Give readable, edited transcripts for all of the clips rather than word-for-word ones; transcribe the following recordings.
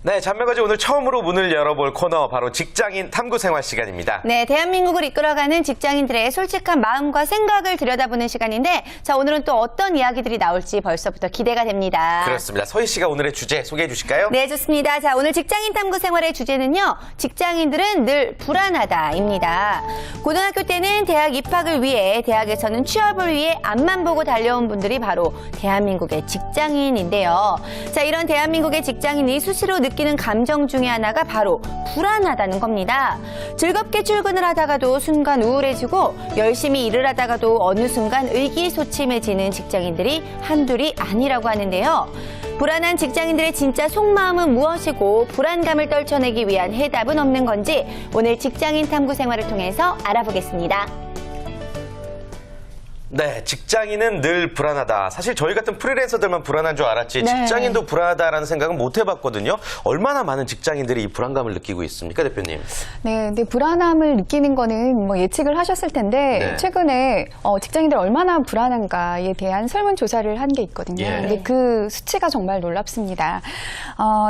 네, 잔매거진 오늘 처음으로 문을 열어볼 코너 바로 직장인 탐구 생활 시간입니다. 네, 대한민국을 이끌어가는 직장인들의 솔직한 마음과 생각을 들여다보는 시간인데 자, 오늘은 또 어떤 이야기들이 나올지 벌써부터 기대가 됩니다. 그렇습니다. 서희 씨가 오늘의 주제 소개해 주실까요? 네, 좋습니다. 자, 오늘 직장인 탐구 생활의 주제는요. 직장인들은 늘 불안하다입니다. 고등학교 때는 대학 입학을 위해, 대학에서는 취업을 위해 앞만 보고 달려온 분들이 바로 대한민국의 직장인인데요. 자, 이런 대한민국의 직장인이 수시로 느끼는 감정 중에 하나가 바로 불안하다는 겁니다. 즐겁게 출근을 하다가도 순간 우울해지고 열심히 일을 하다가도 어느 순간 의기소침해지는 직장인들이 한둘이 아니라고 하는데요. 불안한 직장인들의 진짜 속마음은 무엇이고 불안감을 떨쳐내기 위한 해답은 없는 건지 오늘 직장인 탐구 생활을 통해서 알아보겠습니다. 네, 직장인은 늘 불안하다. 사실 저희 같은 프리랜서들만 불안한 줄 알았지 네. 직장인도 불안하다라는 생각은 못 해봤거든요. 얼마나 많은 직장인들이 이 불안감을 느끼고 있습니까, 대표님? 네, 근데 불안함을 느끼는 거는 뭐 예측을 하셨을 텐데 네. 최근에 직장인들 얼마나 불안한가에 대한 설문조사를 한 게 있거든요. 예. 근데 그 수치가 정말 놀랍습니다.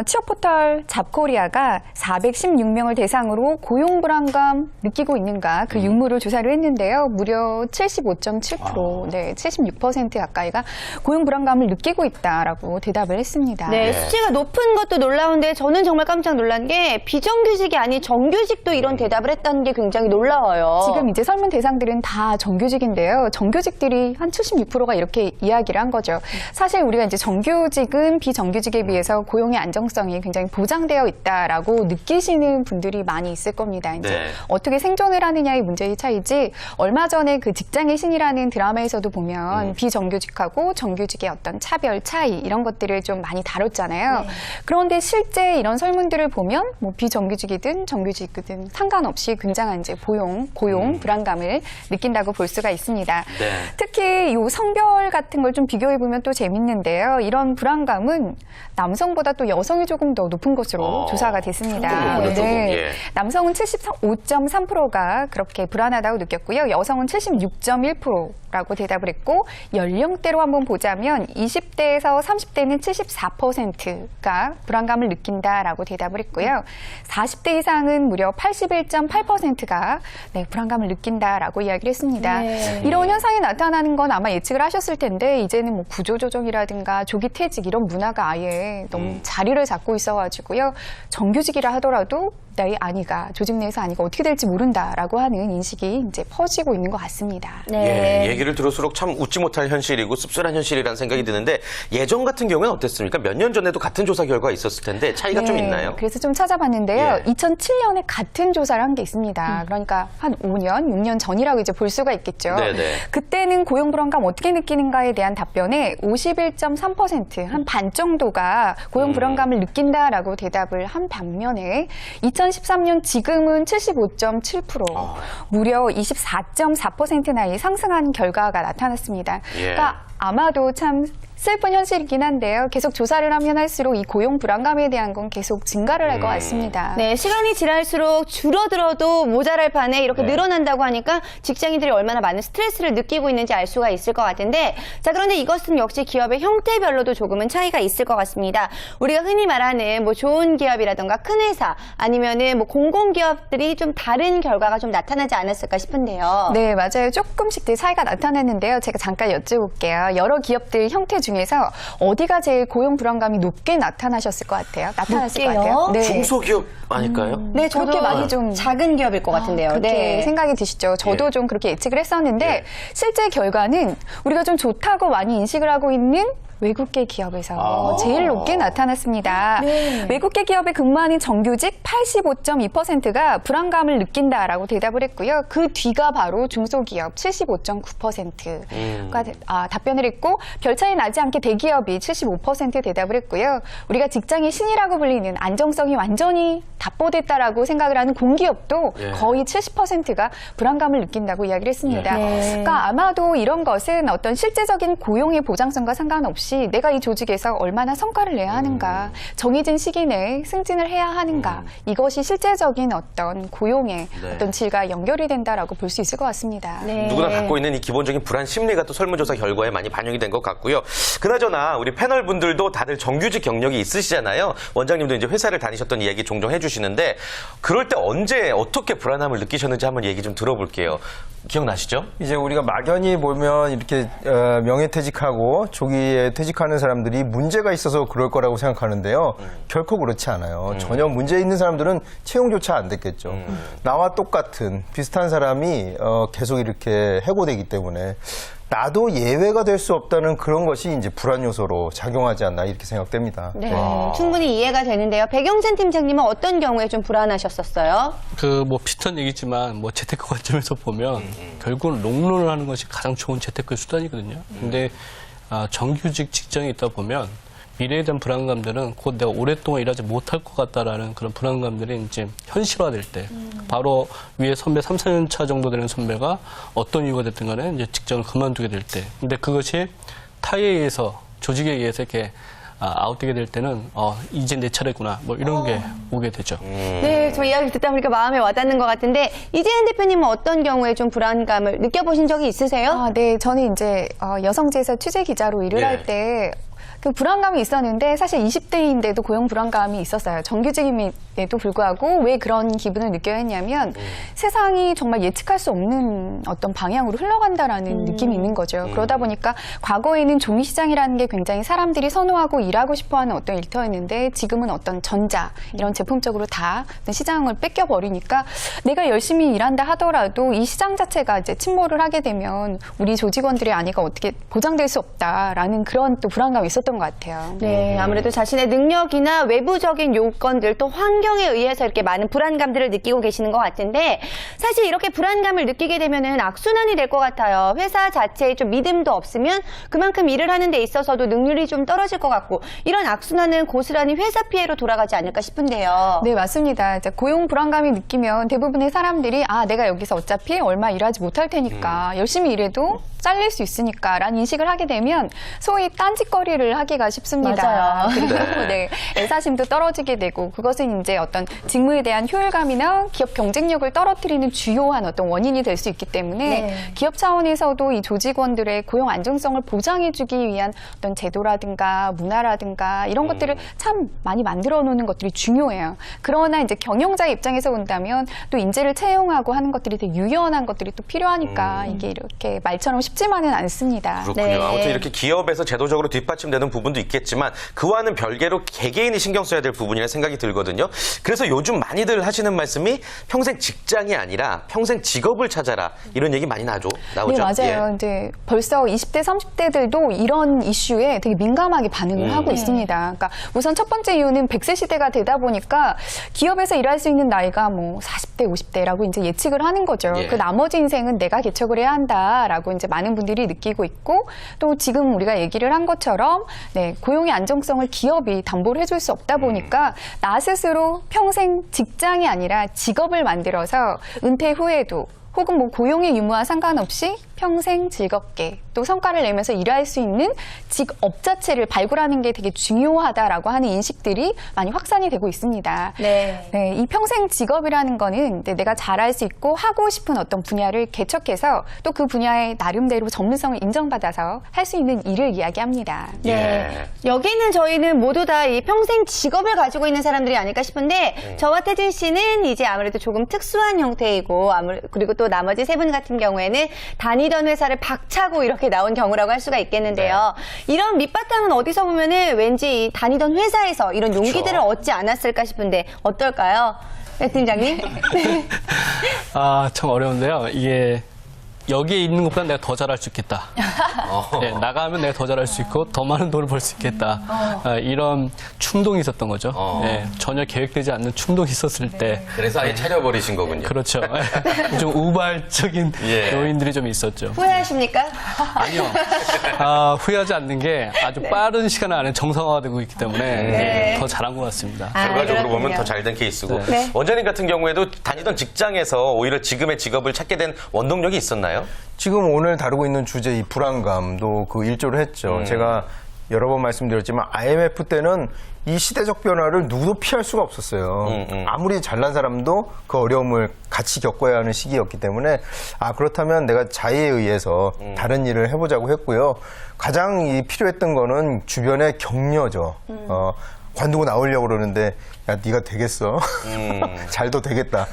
취업 포털 잡코리아가 416명을 대상으로 고용 불안감 느끼고 있는가 그 유무를 조사를 했는데요. 무려 75.7%, 네, 76% 가까이가 고용 불안감을 느끼고 있다라고 대답을 했습니다. 네, 수치가 높은 것도 놀라운데 저는 정말 깜짝 놀란 게 비정규직이 아닌 정규직도 이런 대답을 했다는 게 굉장히 놀라워요. 지금 이제 설문 대상들은 다 정규직인데요. 정규직들이 한 76%가 이렇게 이야기를 한 거죠. 사실 우리가 이제 정규직은 비정규직에 비해서 고용의 안정성이 굉장히 보장되어 있다라고 느끼시는 분들이 많이 있을 겁니다. 이제 네. 어떻게 생존을 하느냐의 문제의 차이지 얼마 전에 그 직장의 신이라는 드라마에서도 보면 비정규직하고 정규직의 어떤 차별, 차이 이런 것들을 좀 많이 다뤘잖아요. 네. 그런데 실제 이런 설문들을 보면 뭐 비정규직이든 정규직이든 상관없이 굉장한 이제 고용 불안감을 느낀다고 볼 수가 있습니다. 네. 특히 이 성별 같은 걸 좀 비교해 보면 또 재밌는데요. 이런 불안감은 남성보다 또 여성이 조금 더 높은 것으로 조사가 됐습니다. 조금요, 조금. 예. 남성은 75.3%가 그렇게 불안하다고 느꼈고요. 여성은 76.1%라고 대답을 했고 연령대로 한번 보자면 20대에서 30대는 74%가 불안감을 느낀다라고 대답을 했고요. 40대 이상은 무려 81.8%가 네, 불안감을 느낀다라고 이야기를 했습니다. 네. 이런 현상이 나타나는 건 아마 예측을 하셨을 텐데 이제는 뭐 구조조정이라든가 조기퇴직 이런 문화가 아예 너무 자리를 잡고 있어가지고요. 정규직이라 하더라도 나의 아니가 조직 내에서 아니가 어떻게 될지 모른다라고 하는 인식이 이제 퍼지고 있는 것 같습니다. 네. 예, 얘기를 들을수록 참 웃지 못할 현실이고 씁쓸한 현실이라는 생각이 드는데 예전 같은 경우는 어땠습니까? 몇 년 전에도 같은 조사 결과가 있었을 텐데 차이가 좀 있나요? 그래서 좀 찾아봤는데요. 예. 2007년에 같은 조사를 한 게 있습니다. 그러니까 한 5년, 6년 전이라고 이제 볼 수가 있겠죠. 네네. 그때는 고용 불안감 어떻게 느끼는가에 대한 답변에 51.3%, 한 반 정도가 고용 불안감을 느낀다라고 대답을 한 반면에 2013년 지금은 75.7%, 무려 24.4%나 상승한 결과가 나타났습니다. 예. 그러니까 아마도 참 슬픈 현실이긴 한데요. 계속 조사를 하면 할수록 이 고용 불안감에 대한 건 계속 증가를 할 것 같습니다. 네, 시간이 지날수록 줄어들어도 모자랄 판에 이렇게 네. 늘어난다고 하니까 직장인들이 얼마나 많은 스트레스를 느끼고 있는지 알 수가 있을 것 같은데 자, 그런데 이것은 역시 기업의 형태별로도 조금은 차이가 있을 것 같습니다. 우리가 흔히 말하는 뭐 좋은 기업이라던가 큰 회사 아니면은 뭐 공공기업들이 좀 다른 결과가 좀 나타나지 않았을까 싶은데요. 네, 맞아요. 조금씩 차이가 나타나는데요. 제가 잠깐 여쭤볼게요. 여러 기업들 형태 중에서 어디가 제일 고용 불안감이 높게 나타나셨을 것 같아요? 나타났을 것 높게요? 같아요? 네. 중소기업 아닐까요? 네, 저도 그렇게 많이 좀 작은 기업일 것 같은데요. 그렇게 네. 생각이 드시죠? 저도 예. 좀 그렇게 예측을 했었는데 예. 실제 결과는 우리가 좀 좋다고 많이 인식을 하고 있는 외국계 기업에서 제일 높게 나타났습니다. 네. 외국계 기업에 근무하는 정규직 85.2%가 불안감을 느낀다라고 대답을 했고요. 그 뒤가 바로 중소기업 75.9%가 답변을 했고 별 차이 나지 않게 대기업이 75% 대답을 했고요. 우리가 직장의 신이라고 불리는 안정성이 완전히 답보됐다라고 생각을 하는 공기업도 예. 거의 70%가 불안감을 느낀다고 이야기를 했습니다. 네. 그러니까 아마도 이런 것은 어떤 실제적인 고용의 보장성과 상관없이 없이 내가 이 조직에서 얼마나 성과를 내야 하는가, 정해진 시기 내에 승진을 해야 하는가, 이것이 실제적인 어떤 고용의 네. 어떤 질과 연결이 된다라고 볼 수 있을 것 같습니다. 네. 누구나 갖고 있는 이 기본적인 불안 심리가 또 설문조사 결과에 많이 반영이 된 것 같고요. 그나저나 우리 패널 분들도 다들 정규직 경력이 있으시잖아요. 원장님도 이제 회사를 다니셨던 이야기 종종 해주시는데 그럴 때 언제 어떻게 불안함을 느끼셨는지 한번 얘기 좀 들어볼게요. 기억나시죠? 이제 우리가 막연히 보면 이렇게 명예퇴직하고 조기에 퇴직하는 사람들이 문제가 있어서 그럴 거라고 생각하는데요. 결코 그렇지 않아요. 전혀 문제 있는 사람들은 채용조차 안 됐겠죠. 나와 똑같은 비슷한 사람이 계속 이렇게 해고되기 때문에 나도 예외가 될 수 없다는 그런 것이 이제 불안 요소로 작용하지 않나 이렇게 생각됩니다. 네, 충분히 이해가 되는데요. 백영찬 팀장님은 어떤 경우에 좀 불안하셨었어요? 뭐 비슷한 얘기지만 뭐 재테크 관점에서 보면 결국은 롱런을 하는 것이 가장 좋은 재테크 수단이거든요. 근데 정규직 직장에 있다 보면 미래에 대한 불안감들은 곧 내가 오랫동안 일하지 못할 것 같다라는 그런 불안감들이 이제 현실화될 때 바로 위에 선배 3, 4년 차 정도 되는 선배가 어떤 이유가 됐든 간에 이제 직장을 그만두게 될 때 근데 그것이 타에 의해서 조직에 의해서 이렇게 아웃되게 될 때는 이제 내 차례구나 뭐 이런 게 오게 되죠. 네, 저 이야기 듣다 보니까 마음에 와닿는 것 같은데 이재현 대표님은 어떤 경우에 좀 불안감을 느껴보신 적이 있으세요? 네, 저는 이제 여성지에서 취재 기자로 일을 예. 할 때 그 불안감이 있었는데 사실 20대인데도 고용 불안감이 있었어요. 정규직임에도 불구하고 왜 그런 기분을 느껴야 했냐면 세상이 정말 예측할 수 없는 어떤 방향으로 흘러간다라는 느낌이 있는 거죠. 그러다 보니까 과거에는 종이시장이라는 게 굉장히 사람들이 선호하고 일하고 싶어하는 어떤 일터였는데 지금은 어떤 전자 이런 제품적으로 다 어떤 시장을 뺏겨버리니까 내가 열심히 일한다 하더라도 이 시장 자체가 이제 침몰을 하게 되면 우리 조직원들의 안위가 어떻게 보장될 수 없다라는 그런 또 불안감이 있었던 것 같아요. 네, 아무래도 자신의 능력이나 외부적인 요건들 또 환경에 의해서 이렇게 많은 불안감들을 느끼고 계시는 것 같은데 사실 이렇게 불안감을 느끼게 되면은 악순환이 될 것 같아요. 회사 자체에 좀 믿음도 없으면 그만큼 일을 하는 데 있어서도 능률이 좀 떨어질 것 같고 이런 악순환은 고스란히 회사 피해로 돌아가지 않을까 싶은데요. 네, 맞습니다. 이제 고용 불안감이 느끼면 대부분의 사람들이 내가 여기서 어차피 얼마 일하지 못할 테니까 열심히 일해도 잘릴 수 있으니까 라는 인식을 하게 되면 소위 딴짓거리를 하기가 쉽습니다. 맞아요. 그리고 네, 애사심도 떨어지게 되고 그것은 이제 어떤 직무에 대한 효율감이나 기업 경쟁력을 떨어뜨리는 주요한 어떤 원인이 될 수 있기 때문에 네. 기업 차원에서도 이 조직원들의 고용 안정성을 보장해주기 위한 어떤 제도라든가 문화라든가 이런 것들을 참 많이 만들어 놓는 것들이 중요해요. 그러나 이제 경영자의 입장에서 본다면 또 인재를 채용하고 하는 것들이 되게 유연한 것들이 또 필요하니까 이게 이렇게 말처럼 쉽지만은 않습니다. 그렇군요. 네. 아무튼 이렇게 기업에서 제도적으로 뒷받침되는 부분도 있겠지만 그와는 별개로 개개인이 신경 써야 될 부분이라 생각이 들거든요. 그래서 요즘 많이들 하시는 말씀이 평생 직장이 아니라 평생 직업을 찾아라 이런 얘기 많이 나오죠. 네, 맞아요. 이제 벌써 20대, 30대들도 이런 이슈에 되게 민감하게 반응을 하고 있습니다. 그러니까 우선 첫 번째 이유는 100세 시대가 되다 보니까 기업에서 일할 수 있는 나이가 뭐 40대, 50대라고 이제 예측을 하는 거죠. 예. 그 나머지 인생은 내가 개척을 해야 한다라고 이제 많은 분들이 느끼고 있고 또 지금 우리가 얘기를 한 것처럼 네, 고용의 안정성을 기업이 담보를 해줄 수 없다 보니까 나 스스로 평생 직장이 아니라 직업을 만들어서 은퇴 후에도 혹은 뭐 고용의 유무와 상관없이 평생 즐겁게 또 성과를 내면서 일할 수 있는 직업 자체를 발굴하는 게 되게 중요하다라고 하는 인식들이 많이 확산이 되고 있습니다. 네. 네, 이 평생 직업이라는 거는 내가 잘할 수 있고 하고 싶은 어떤 분야를 개척해서 또 그 분야의 나름대로 전문성을 인정받아서 할 수 있는 일을 이야기합니다. 네. 여기는 저희는 모두 다 이 평생 직업을 가지고 있는 사람들이 아닐까 싶은데 저와 태진 씨는 이제 아무래도 조금 특수한 형태이고 그리고 또 나머지 세 분 같은 경우에는 다니던 회사를 박차고 이렇게 나온 경우라고 할 수가 있겠는데요. 이런 밑바탕은 어디서 보면은 왠지 이 다니던 회사에서 이런 용기들을 얻지 않았을까 싶은데 어떨까요? 네, 팀장님? 참 어려운데요. 이게 여기에 있는 것보다 내가 더 잘할 수 있겠다. 네, 나가면 내가 더 잘할 수 있고 더 많은 돈을 벌 수 있겠다. 이런 충동이 있었던 거죠. 네, 전혀 계획되지 않는 충동이 있었을 때. 그래서 아예 차려버리신 거군요. 그렇죠. 좀 우발적인 예. 요인들이 좀 있었죠. 후회하십니까? 아니요. 후회하지 않는 게 아주 빠른 시간 안에 정상화되고 있기 때문에 더 잘한 것 같습니다. 결과적으로 보면 그렇군요. 더 잘 된 케이스고 네. 원장님 같은 경우에도 다니던 직장에서 오히려 지금의 직업을 찾게 된 원동력이 있었나요? 지금 오늘 다루고 있는 주제 이 불안감도 그 일조를 했죠. 제가 여러 번 말씀드렸지만 IMF 때는 이 시대적 변화를 누구도 피할 수가 없었어요. 아무리 잘난 사람도 그 어려움을 같이 겪어야 하는 시기였기 때문에 그렇다면 내가 자의에 의해서 다른 일을 해보자고 했고요. 가장 필요했던 거는 주변의 격려죠. 관두고 나오려고 그러는데 야 네가 되겠어? 잘도 되겠다.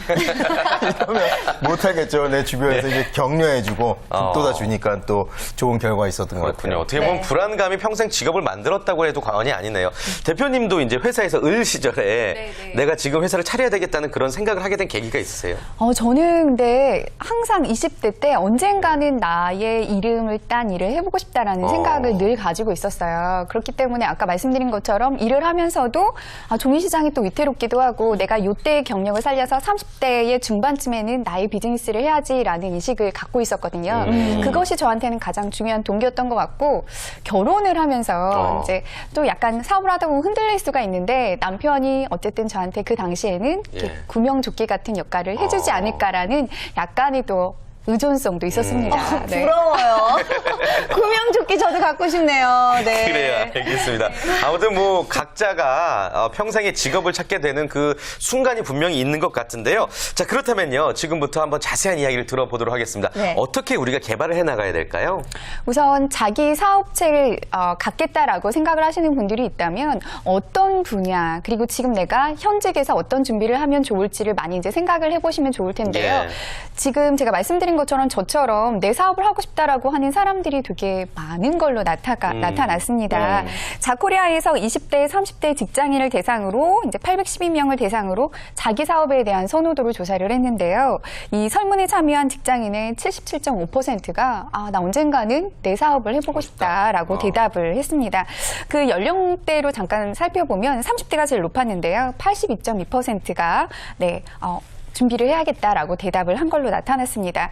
이러면 못하겠죠. 내 주변에서 이제 격려해주고 북돋아 주니까 또 좋은 결과가 있었던 것 그렇군요. 같아요. 어떻게 보면 불안감이 평생 직업을 만들었다고 해도 과언이 아니네요. 대표님도 이제 회사에서 을 시절에 내가 지금 회사를 차려야 되겠다는 그런 생각을 하게 된 계기가 있으세요? 저는 근데 항상 20대 때 언젠가는 나의 이름을 딴 일을 해보고 싶다라는 생각을 늘 가지고 있었어요. 그렇기 때문에 아까 말씀드린 것처럼 일을 하면서도 종이시장이 또 위태롭기도 하고 내가 이때의 경력을 살려서 30대의 중반쯤에는 나의 비즈니스를 해야지라는 의식을 갖고 있었거든요. 그것이 저한테는 가장 중요한 동기였던 것 같고 결혼을 하면서 이제 또 약간 사업을 하다 보면 흔들릴 수가 있는데 남편이 어쨌든 저한테 그 당시에는 이렇게 구명조끼 같은 역할을 해주지 않을까라는 약간의 또 의존성도 있었습니다. 네. 부러워요. 구명조끼 저도 갖고 싶네요. 네. 그래요. 알겠습니다. 아무튼 뭐 각자가 평생의 직업을 찾게 되는 그 순간이 분명히 있는 것 같은데요. 자, 그렇다면요. 지금부터 한번 자세한 이야기를 들어보도록 하겠습니다. 네. 어떻게 우리가 개발을 해나가야 될까요? 우선 자기 사업체를 갖겠다라고 생각을 하시는 분들이 있다면 어떤 분야 그리고 지금 내가 현직에서 어떤 준비를 하면 좋을지를 많이 이제 생각을 해보시면 좋을 텐데요. 예. 지금 제가 말씀드린 것처럼 저처럼 내 사업을 하고 싶다라고 하는 사람들이 되게 많은 걸로 나타났습니다. 자코리아에서 20대, 30대 직장인을 대상으로 이제 812명을 대상으로 자기 사업에 대한 선호도를 조사를 했는데요. 이 설문에 참여한 직장인의 77.5%가 나 언젠가는 내 사업을 해보고 싶다라고 대답을 했습니다. 그 연령대로 잠깐 살펴보면 30대가 제일 높았는데요. 82.2%가 준비를 해야겠다라고 대답을 한 걸로 나타났습니다.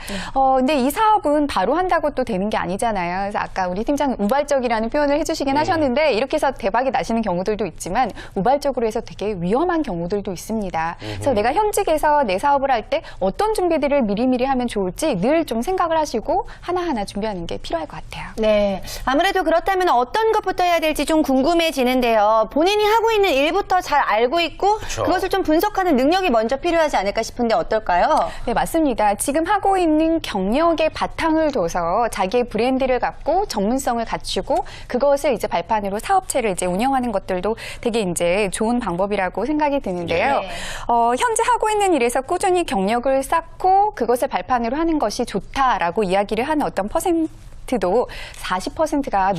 근데 이 사업은 바로 한다고 또 되는 게 아니잖아요. 그래서 아까 우리 팀장은 우발적이라는 표현을 해주시긴 하셨는데 이렇게 해서 대박이 나시는 경우들도 있지만 우발적으로 해서 되게 위험한 경우들도 있습니다. 그래서 내가 현직에서 내 사업을 할 때 어떤 준비들을 미리미리 하면 좋을지 늘 좀 생각을 하시고 하나하나 준비하는 게 필요할 것 같아요. 네. 아무래도 그렇다면 어떤 것부터 해야 될지 좀 궁금해지는데요. 본인이 하고 있는 일부터 잘 알고 있고 그렇죠. 그것을 좀 분석하는 능력이 먼저 필요하지 않을까 싶은데 어떨까요? 네, 맞습니다. 지금 하고 있는 경력의 바탕을 둬서 자기의 브랜드를 갖고 전문성을 갖추고 그것을 이제 발판으로 사업체를 이제 운영하는 것들도 되게 이제 좋은 방법이라고 생각이 드는데요. 네. 현재 하고 있는 일에서 꾸준히 경력을 쌓고 그것을 발판으로 하는 것이 좋다라고 이야기를 하는 어떤 퍼센트도 40%가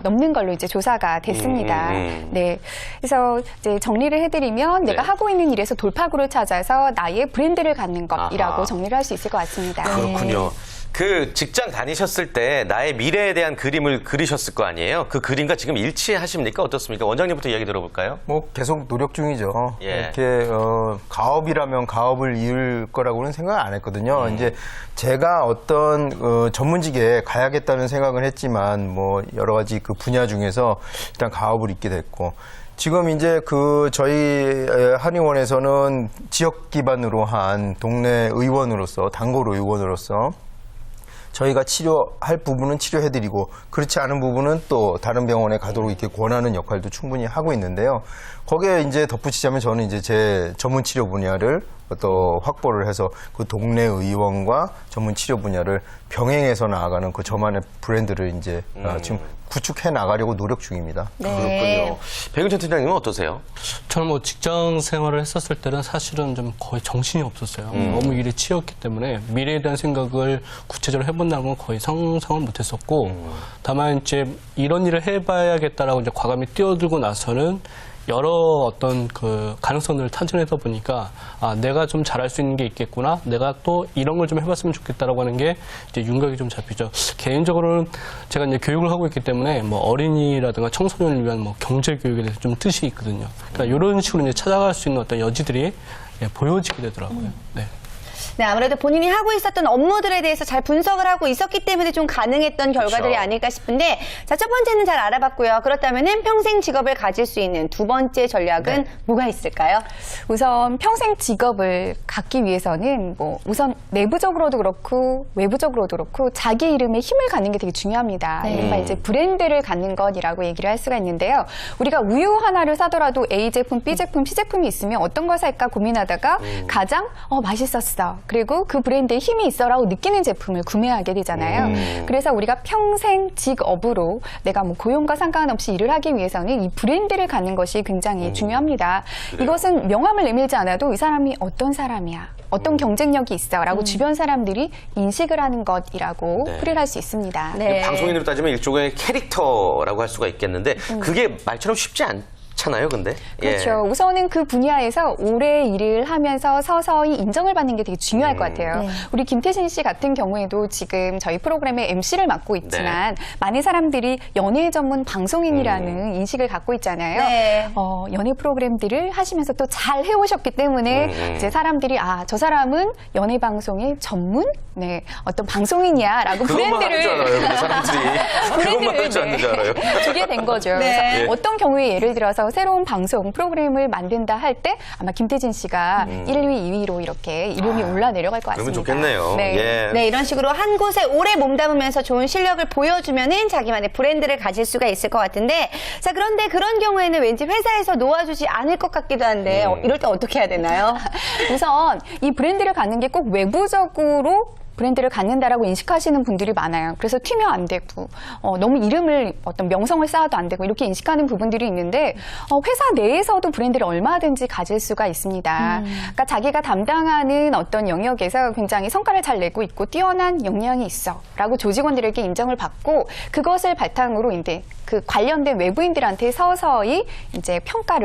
넘는 걸로 이제 조사가 됐습니다. 네. 그래서 이제 정리를 해드리면 내가 하고 있는 일에서 돌파구를 찾아서 나의 브랜드를 갖는 것이라고 정리를 할 수 있을 것 같습니다. 그렇군요. 그 직장 다니셨을 때 나의 미래에 대한 그림을 그리셨을 거 아니에요? 그 그림과 지금 일치하십니까? 어떻습니까? 원장님부터 이야기 들어볼까요? 계속 노력 중이죠. 예. 이렇게 가업이라면 가업을 이을 거라고는 생각 안 했거든요. 이제 제가 어떤 전문직에 가야겠다는 생각은 했지만 여러 가지 그 분야 중에서 일단 가업을 잇게 됐고 지금 이제 저희 한의원에서는 지역 기반으로 한 동네 의원으로서 단골 의원으로서 저희가 치료할 부분은 치료해드리고 그렇지 않은 부분은 또 다른 병원에 가도록 이렇게 권하는 역할도 충분히 하고 있는데요. 거기에 이제 덧붙이자면 저는 이제 제 전문 치료 분야를 또 확보를 해서 그 동네 의원과 전문 치료 분야를 병행해서 나아가는 그 저만의 브랜드를 이제 지금 구축해 나가려고 노력 중입니다. 그렇군요. 백윤천 팀장님은 어떠세요? 저는 직장 생활을 했었을 때는 사실은 좀 거의 정신이 없었어요. 너무 일에 치였기 때문에 미래에 대한 생각을 구체적으로 해본다는 건 거의 상상을 못했었고, 다만 이제 이런 일을 해봐야겠다라고 이제 과감히 뛰어들고 나서는 여러 어떤 그 가능성들을 타진해서 보니까 내가 좀 잘할 수 있는 게 있겠구나. 내가 또 이런 걸 좀 해봤으면 좋겠다라고 하는 게 이제 윤곽이 좀 잡히죠. 개인적으로는 제가 이제 교육을 하고 있기 때문에 어린이라든가 청소년을 위한 경제 교육에 대해서 좀 뜻이 있거든요. 그러니까 이런 식으로 이제 찾아갈 수 있는 어떤 여지들이 보여지게 되더라고요. 네. 네, 아무래도 본인이 하고 있었던 업무들에 대해서 잘 분석을 하고 있었기 때문에 좀 가능했던 결과들이 그렇죠. 아닐까 싶은데, 자, 첫 번째는 잘 알아봤고요. 그렇다면은 평생 직업을 가질 수 있는 두 번째 전략은 뭐가 있을까요? 우선 평생 직업을 갖기 위해서는 뭐 우선 내부적으로도 그렇고 외부적으로도 그렇고 자기 이름에 힘을 갖는 게 되게 중요합니다. 네. 이른바 이제 브랜드를 갖는 것이라고 얘기를 할 수가 있는데요. 우리가 우유 하나를 사더라도 A 제품, B 제품, C 제품이 있으면 어떤 걸 살까 고민하다가 가장 맛있었어. 그리고 그 브랜드에 힘이 있어라고 느끼는 제품을 구매하게 되잖아요. 그래서 우리가 평생 직업으로 내가 뭐 고용과 상관없이 일을 하기 위해서는 이 브랜드를 갖는 것이 굉장히 중요합니다. 이것은 명함을 내밀지 않아도 이 사람이 어떤 사람이야, 어떤 경쟁력이 있어라고 주변 사람들이 인식을 하는 것이라고 네. 풀이를 할 수 있습니다. 네. 방송인으로 따지면 일종의 캐릭터라고 할 수가 있겠는데 그게 말처럼 쉽지 않잖아요, 근데. 그렇죠. 우선은 그 분야에서 오래 일을 하면서 서서히 인정을 받는 게 되게 중요할 것 같아요. 네. 우리 김태진 씨 같은 경우에도 지금 저희 프로그램의 MC를 맡고 있지만 많은 사람들이 연예 전문 방송인이라는 인식을 갖고 있잖아요. 네. 연예 프로그램들을 하시면서 또 잘 해오셨기 때문에 이제 사람들이 저 사람은 연예 방송의 전문 어떤 방송인이야라고 그것만 하는 줄 알아요, 근데 사람들이. 그것만 할 줄 아는 줄 알아요. 두게 된 거죠. 네. 그래서 어떤 경우에 예를 들어서 새로운 방송 프로그램을 만든다 할 때 아마 김태진 씨가 1위, 2위로 이렇게 이름이 올라내려갈 것 그러면 같습니다. 좋겠네요. 네. 예. 네, 이런 식으로 한 곳에 오래 몸담으면서 좋은 실력을 보여주면은 자기만의 브랜드를 가질 수가 있을 것 같은데, 자, 그런데 그런 경우에는 왠지 회사에서 놓아주지 않을 것 같기도 한데, 이럴 때 어떻게 해야 되나요? 우선 이 브랜드를 갖는 게 꼭 외부적으로 브랜드를 갖는다라고 인식하시는 분들이 많아요. 그래서 튀면 안 되고 너무 이름을 어떤 명성을 쌓아도 안 되고 이렇게 인식하는 부분들이 있는데 회사 내에서도 브랜드를 얼마든지 가질 수가 있습니다. 그러니까 자기가 담당하는 어떤 영역에서 굉장히 성과를 잘 내고 있고 뛰어난 역량이 있어라고 조직원들에게 인정을 받고 그것을 바탕으로 이제 그 관련된 외부인들한테 서서히 이제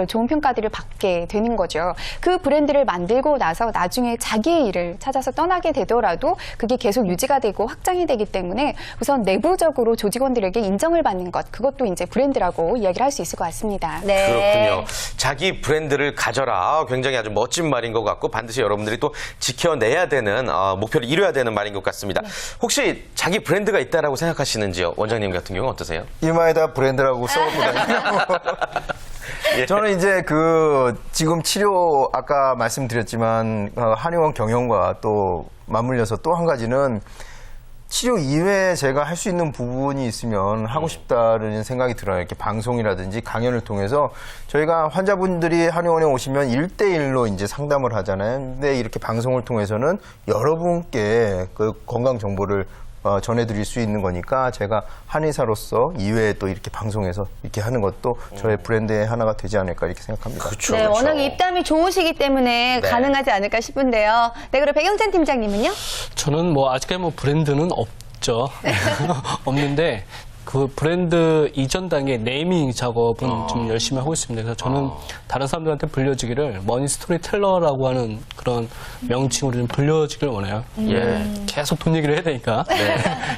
좋은 평가들을 받게 되는 거죠. 그 브랜드를 만들고 나서 나중에 자기의 일을 찾아서 떠나게 되더라도 그게 계속 유지가 되고 확장이 되기 때문에 우선 내부적으로 조직원들에게 인정을 받는 것, 그것도 이제 브랜드라고 이야기를 할 수 있을 것 같습니다. 네. 그렇군요. 자기 브랜드를 가져라. 굉장히 아주 멋진 말인 것 같고 반드시 여러분들이 또 지켜내야 되는 목표를 이뤄야 되는 말인 것 같습니다. 혹시 자기 브랜드가 있다라고 생각하시는지요? 원장님 같은 경우는 어떠세요? 이마에다 브랜드라고 써놓고 다니고. 예. 저는 이제 지금 치료 아까 말씀드렸지만 한의원 경영과 또 맞물려서 또 한 가지는 치료 이외에 제가 할 수 있는 부분이 있으면 하고 싶다는 생각이 들어요. 이렇게 방송이라든지 강연을 통해서 저희가 환자분들이 한의원에 오시면 1대1로 이제 상담을 하잖아요. 근데 이렇게 방송을 통해서는 여러분께 그 건강 정보를 전해드릴 수 있는 거니까 제가 한의사로서 이외에 또 이렇게 방송에서 이렇게 하는 것도 저의 브랜드의 하나가 되지 않을까 이렇게 생각합니다. 그렇죠. 네, 그렇죠. 워낙 입담이 좋으시기 때문에 네. 가능하지 않을까 싶은데요. 네, 그리고 백영찬 팀장님은요? 저는 아직까지 브랜드는 없죠. 없는데 그 브랜드 이전 단계 네이밍 작업은 좀 열심히 하고 있습니다. 그래서 저는 다른 사람들한테 불려지기를 머니 스토리텔러라고 하는 그런 명칭으로 좀 불려지길 원해요. 예. 계속 돈 얘기를 해야 되니까.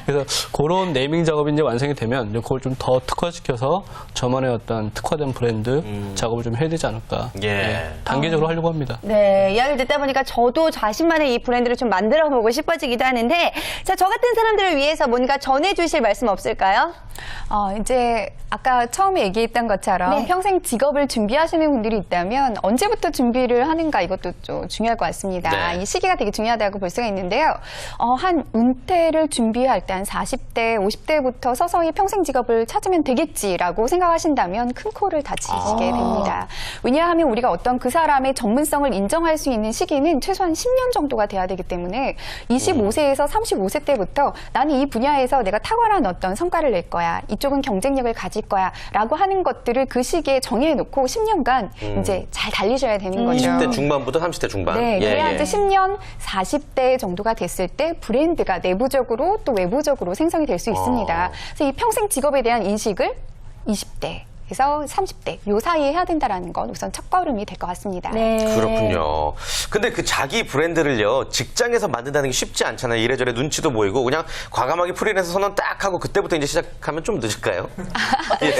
그래서 그런 네이밍 작업이 이제 완성이 되면 이제 그걸 좀 더 특화시켜서 저만의 어떤 특화된 브랜드 작업을 좀 해야 되지 않을까. 예. 단계적으로 하려고 합니다. 네, 이야기를 듣다 보니까 저도 자신만의 이 브랜드를 좀 만들어보고 싶어지기도 하는데, 자, 저 같은 사람들을 위해서 뭔가 전해주실 말씀 없을까요? 이제 아까 처음에 얘기했던 것처럼 네. 평생 직업을 준비하시는 분들이 있다면 언제부터 준비를 하는가 이것도 좀 중요할 것 같습니다. 네. 이 시기가 되게 중요하다고 볼 수가 있는데요. 한 은퇴를 준비할 때 한 40대, 50대부터 서서히 평생 직업을 찾으면 되겠지라고 생각하신다면 큰 코를 다치시게 됩니다. 왜냐하면 우리가 어떤 그 사람의 전문성을 인정할 수 있는 시기는 최소한 10년 정도가 돼야 되기 때문에 25세에서 35세 때부터 나는 이 분야에서 내가 탁월한 어떤 성과를 낼 거야. 이쪽은 경쟁력을 가질 거야. 라고 하는 것들을 그 시기에 정해놓고 10년간 이제 잘 달리셔야 되는 거죠. 20대 중반부터 30대 중반. 네, 예, 그래야 예. 이제 10년, 40대 정도가 됐을 때 브랜드가 내부적으로 또 외부적으로 생성이 될 수 있습니다. 그래서 이 평생 직업에 대한 인식을 20대, 20대에서 30대 요 사이에 해야 된다라는 건 우선 첫걸음이 될 것 같습니다. 네. 그렇군요. 근데 그 자기 브랜드를요, 직장에서 만든다는 게 쉽지 않잖아요. 이래저래 눈치도 보이고, 그냥 과감하게 프리랜서 선언 딱 하고 그때부터 이제 시작하면 좀 늦을까요? 예.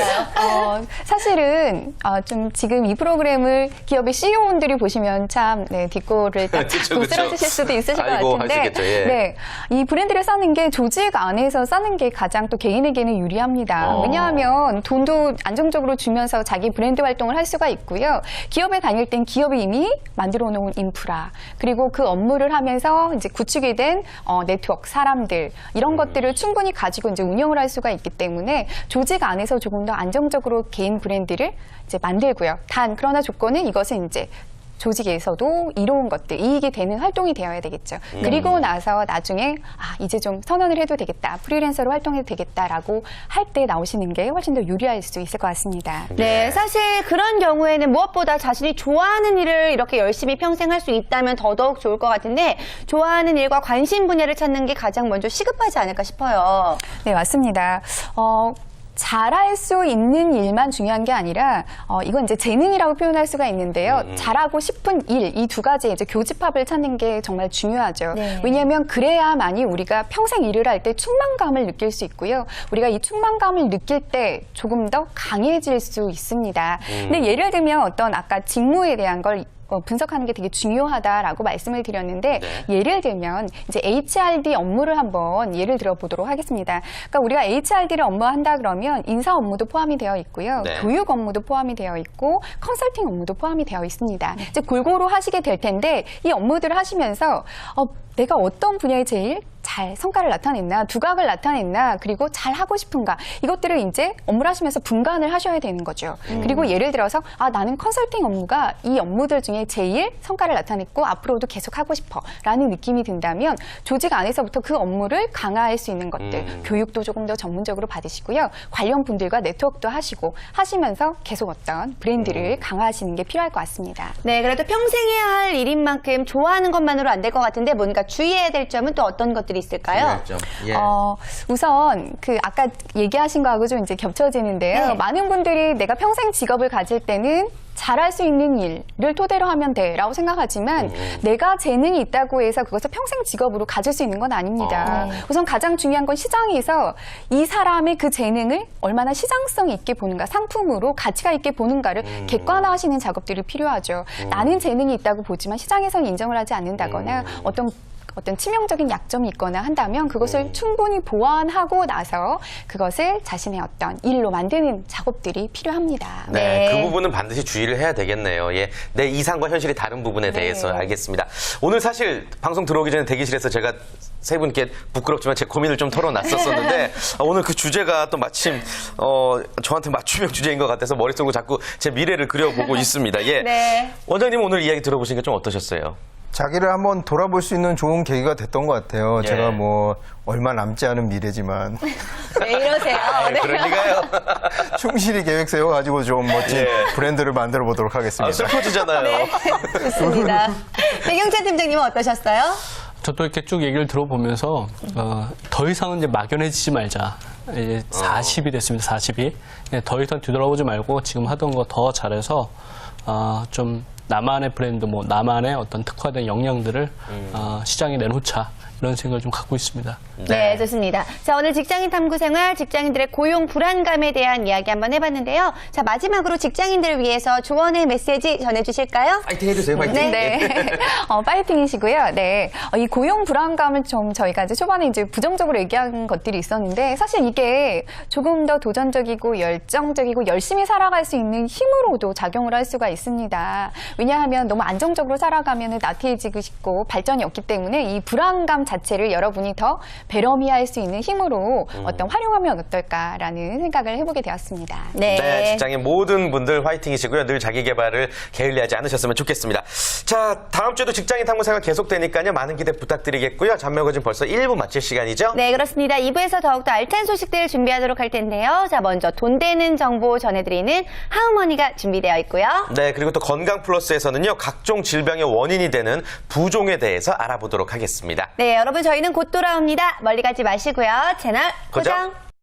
사실은 좀 지금 이 프로그램을 기업의 CEO분들이 보시면 참 뒷골을 딱 그쵸, 그쵸. 쓸어주실 수도 있으실 것 아이고, 같은데 할 수 있겠죠, 예. 네, 이 브랜드를 쌓는 게 조직 안에서 쌓는 게 가장 또 개인에게는 유리합니다. 왜냐하면 돈도 안정적으로 주면서 자기 브랜드 활동을 할 수가 있고요. 기업에 다닐 땐 기업이 이미 만들어 놓은 인프라 그리고 그 업무를 하면서 이제 구축이 된 네트워크, 사람들 이런 것들을 충분히 가지고 이제 운영을 할 수가 있기 때문에 조직 안에서 조금 더 안정적으로 개인 브랜드를 이제 만들고요. 그러나 조건은 이것은 이제 조직에서도 이로운 것들, 이익이 되는 활동이 되어야 되겠죠. 그리고 나서 나중에 이제 좀 선언을 해도 되겠다, 프리랜서로 활동해도 되겠다라고 할 때 나오시는 게 훨씬 더 유리할 수 있을 것 같습니다. 네, 사실 그런 경우에는 무엇보다 자신이 좋아하는 일을 이렇게 열심히 평생 할 수 있다면 더더욱 좋을 것 같은데 좋아하는 일과 관심 분야를 찾는 게 가장 먼저 시급하지 않을까 싶어요. 네, 맞습니다. 잘할 수 있는 일만 중요한 게 아니라 이건 이제 재능이라고 표현할 수가 있는데요. 잘하고 싶은 일, 이 두 가지 이제 교집합을 찾는 게 정말 중요하죠. 네. 왜냐하면 그래야만이 우리가 평생 일을 할 때 충만감을 느낄 수 있고요. 우리가 이 충만감을 느낄 때 조금 더 강해질 수 있습니다. 근데 예를 들면 어떤 아까 직무에 대한 걸 분석하는 게 되게 중요하다라고 말씀을 드렸는데 예를 들면 이제 HRD 업무를 한번 예를 들어 보도록 하겠습니다. 그러니까 우리가 HRD를 업무한다 그러면 인사 업무도 포함이 되어 있고요. 네. 교육 업무도 포함이 되어 있고 컨설팅 업무도 포함이 되어 있습니다. 이제 골고루 하시게 될 텐데 이 업무들을 하시면서 내가 어떤 분야에 제일 잘 성과를 나타냈나, 두각을 나타냈나, 그리고 잘 하고 싶은가 이것들을 이제 업무를 하시면서 분간을 하셔야 되는 거죠. 그리고 예를 들어서 나는 컨설팅 업무가 이 업무들 중에 제일 성과를 나타냈고 앞으로도 계속 하고 싶어라는 느낌이 든다면 조직 안에서부터 그 업무를 강화할 수 있는 것들, 교육도 조금 더 전문적으로 받으시고요. 관련 분들과 네트워크도 하시면서 계속 어떤 브랜드를 강화하시는 게 필요할 것 같습니다. 네, 그래도 평생 해야 할 일인 만큼 좋아하는 것만으로 안 될 것 같은데 뭔가 주의해야 될 점은 또 어떤 것들이 있을까요? 예. 우선 아까 얘기하신 거하고 좀 이제 겹쳐지는데요. 네. 많은 분들이 내가 평생 직업을 가질 때는 잘할 수 있는 일을 토대로 하면 돼라고 생각하지만 내가 재능이 있다고 해서 그것을 평생 직업으로 가질 수 있는 건 아닙니다. 우선 가장 중요한 건 시장에서 이 사람의 그 재능을 얼마나 시장성 있게 보는가, 상품으로 가치가 있게 보는가를 객관화하시는 작업들이 필요하죠. 나는 재능이 있다고 보지만 시장에서는 인정을 하지 않는다거나 어떤 치명적인 약점이 있거나 한다면 그것을 충분히 보완하고 나서 그것을 자신의 어떤 일로 만드는 작업들이 필요합니다. 네, 네. 그 부분은 반드시 주의를 해야 되겠네요. 예, 내 이상과 현실이 다른 부분에 대해서 알겠습니다. 오늘 사실 방송 들어오기 전에 대기실에서 제가 세 분께 부끄럽지만 제 고민을 좀 털어놨었었는데 오늘 그 주제가 또 마침 저한테 맞춤형 주제인 것 같아서 머릿속으로 자꾸 제 미래를 그려보고 있습니다. 예, 네. 원장님 오늘 이야기 들어보시니까 좀 어떠셨어요? 자기를 한번 돌아볼 수 있는 좋은 계기가 됐던 것 같아요. 예. 제가 얼마 남지 않은 미래지만 왜 이러세요? 네. 그럴 리가요. 충실히 계획 세워가지고 좀 멋진 예. 브랜드를 만들어 보도록 하겠습니다. 슬퍼지잖아요. 좋습니다. 배경찬 팀장님은 어떠셨어요? 저도 이렇게 쭉 얘기를 들어보면서 더 이상은 이제 막연해지지 말자. 이제 40이 됐습니다. 40이. 더 이상 뒤돌아보지 말고 지금 하던 거 더 잘해서 좀 나만의 브랜드, 나만의 어떤 특화된 역량들을 시장에 내놓자. 이런 생각을 좀 갖고 있습니다. 네, 좋습니다. 자, 오늘 직장인 탐구 생활, 직장인들의 고용 불안감에 대한 이야기 한번 해봤는데요. 자, 마지막으로 직장인들을 위해서 조언의 메시지 전해주실까요? 파이팅 해주세요, 파이팅. 네. 파이팅이시고요. 네. 이 고용 불안감을 좀 저희가 이제 초반에 이제 부정적으로 얘기한 것들이 있었는데 사실 이게 조금 더 도전적이고 열정적이고 열심히 살아갈 수 있는 힘으로도 작용을 할 수가 있습니다. 왜냐하면 너무 안정적으로 살아가면 나태해지고 싶고 발전이 없기 때문에 이 불안감 자체를 여러분이 더 배럼이할 수 있는 힘으로 활용하면 어떨까라는 생각을 해보게 되었습니다. 네, 직장인 모든 분들 화이팅이시고요. 늘 자기 개발을 게을리하지 않으셨으면 좋겠습니다. 자, 다음 주에도 직장인 탐구 생활 계속되니까요. 많은 기대 부탁드리겠고요. 잔매거진 벌써 1부 마칠 시간이죠? 네, 그렇습니다. 2부에서 더욱더 알찬 소식들 준비하도록 할 텐데요. 자, 먼저 돈 되는 정보 전해드리는 하우머니가 준비되어 있고요. 네, 그리고 또 건강 플러스에서는요. 각종 질병의 원인이 되는 부종에 대해서 알아보도록 하겠습니다. 네, 여러분 저희는 곧 돌아옵니다. 멀리 가지 마시고요. 채널 고정. 고정.